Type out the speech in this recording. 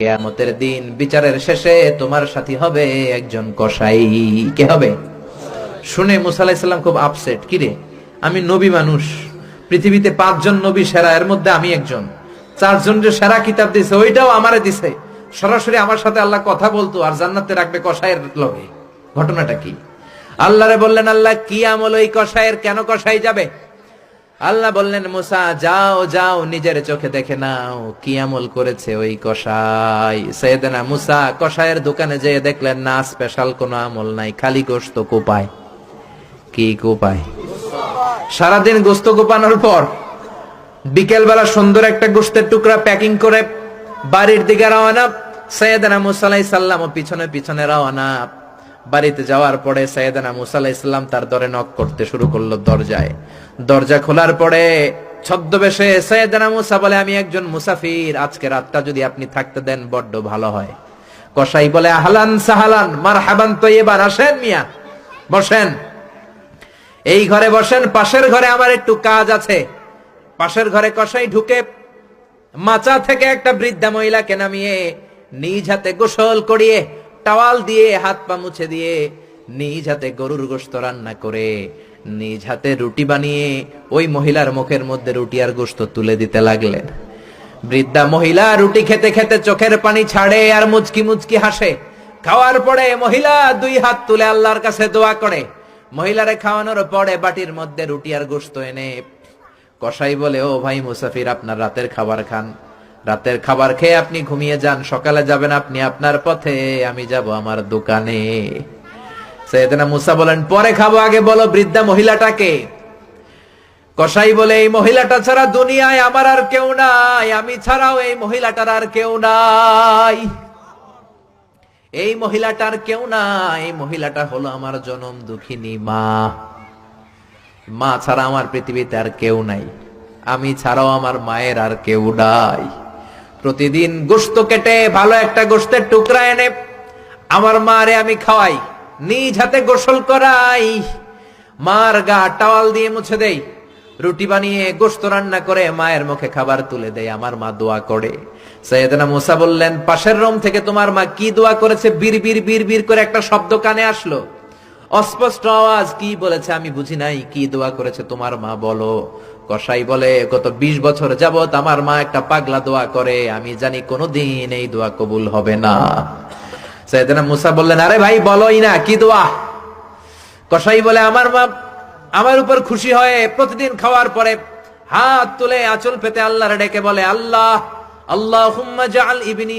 কিয়ামতের দিন বিচারের শেষে তোমার সাথী হবে একজন কসাই। কে হবে? শুনে মুসা আলাইহিস সালাম খুব আপসেট। কিরে, আমি নবী মানুষ, পৃথিবীতে 5 জন নবী সেরা, এর মধ্যে আমি একজন। 4 জন যে সেরা কিতাব দিছে ওইটাও আমারে দিছে, সরাসরি আমার সাথে আল্লাহ কথা বলতো আর জান্নাতে রাখবে কসাইয়ের লগে। ঘটনাটা কি? আল্লাহরে বললেন, আল্লাহ কি আমল ওই কসাইয়ের, কেন কসাই যাবে? আল্লাহ বললেন, মুসা যাও যাও, নিজের চোখে দেখে নাও কি আমল করেছে ওই কসাই। সাইয়েদনা মুসা কসাইয়ের দোকানে যেয়ে দেখলেন না, স্পেশাল কোনো আমল নাই, খালি গোশত কোপায়। কি কোপায়? সারাদিন গোশত কোপানোর পর বিকেল বেলা সুন্দর একটা গোশতের টুকরা প্যাকিং করে বাড়ির দিকে রওনা। সাইয়েদনা মুসা আলাইহিস সালাম পিছনে পিছনে রওনা। বাড়িতে যাওয়ার পরে সাইয়েদনা মুসা আলাইহিস সালাম তার দরে নক করতে শুরু করলো দরজায়। দরজা খোলার পরে ছদ্মবেশে সাইয়েদনা মুসা বলে, আমি একজন মুসাফির, আজকে রাতটা যদি আপনি থাকতে দেন বড্ড ভালো হয়। কসাই বলে, আহলান সাহালান মারহাবান তৈয়বান, আসেন মিয়া, বসেন, এই ঘরে বসেন, পাশের ঘরে আমার একটু কাজ আছে। পাশের ঘরে কসাই ঢুকে মাচা থেকে একটা বৃদ্ধা মহিলাকে নামিয়ে নিজ হাতে গোসল করিয়ে টাওয়াল দিয়ে হাত পা মুছে দিয়ে নিজ হাতে গরুর গোশত রান্না করে নিজ হাতে রুটি বানিয়ে ওই মহিলার মুখের মধ্যে রুটি আর গোশত তুলে দিতে লাগলেন। বৃদ্ধা মহিলা রুটি খেতে খেতে চোখের পানি ছাড়ে আর মুচকি মুচকি হাসে। খাওয়ার পরে মহিলা 2 হাত তুলে আল্লাহর কাছে দোয়া করে। মহিলারে খাওয়ানোর পরে বাটির মধ্যে রুটি আর গোশত এনে কসাই বলে, ও ভাই মুসাফির, আপনার রাতের খাবার খান, রাতের খাবার খেয়ে আপনি ঘুমিয়ে যান, সকালে যাবেন আপনি আপনার পথে, আমি যাব আমার দোকানে। সাইয়েদনা মুসা বলেন, পরে খাবো, আগে বলো বৃদ্ধা মহিলাটাকে। কসাই বলে, এই মহিলাটা ছাড়া দুনিয়ায় আমার আর কেউ নাই, আমি ছাড়াও এই মহিলাটার আর কেউ নাই, এই মহিলাটার কেউ নাই, এই মহিলাটা হলো আমার জনম দুঃখিনী মা। মা ছাড়া আমার পৃথিবীতে আর কেউ নাই, আমি ছাড়াও আমার মায়ের আর কেউ নাই। প্রতিদিন গোশত কেটে ভালো একটা গোশতের টুকরা এনে আমার মারে আমি খাওয়াই, নিজ হাতে গোসল করাই, মার গা টাওয়াল দিয়ে মুছে দেই, রুটি বানিয়ে গোশত রান্না করে মায়ের মুখে খাবার তুলে দেয়, আমার মা দোয়া করে। সাইয়েদনা মুসা বললেন, পাশের রুম থেকে তোমার মা কি দোয়া করেছে? বিড়বিড় বিড়বিড় করে একটা শব্দ কানে আসলো, অস্পষ্ট আওয়াজ। কি বলেছে আমি বুঝি নাই, কি দোয়া করেছে তোমার মা বলো। কসাই বলে, গত 20 বছর যাবত আমার মা একটা পাগলা দোয়া করে, আমি জানি কোনোদিন এই দোয়া কবুল হবে না। সাইয়েদনা মুসা বললেন, আরে ভাই বলোই না, কি দোয়া? কসাই বলে, আমার মা আমার উপর খুশি হয়ে প্রতিদিন খাওয়ার পরে হাত তুলে আঁচল পেতে আল্লাহর ডেকে বলে, আল্লাহ আল্লাহুম্মা জাআল ইবনি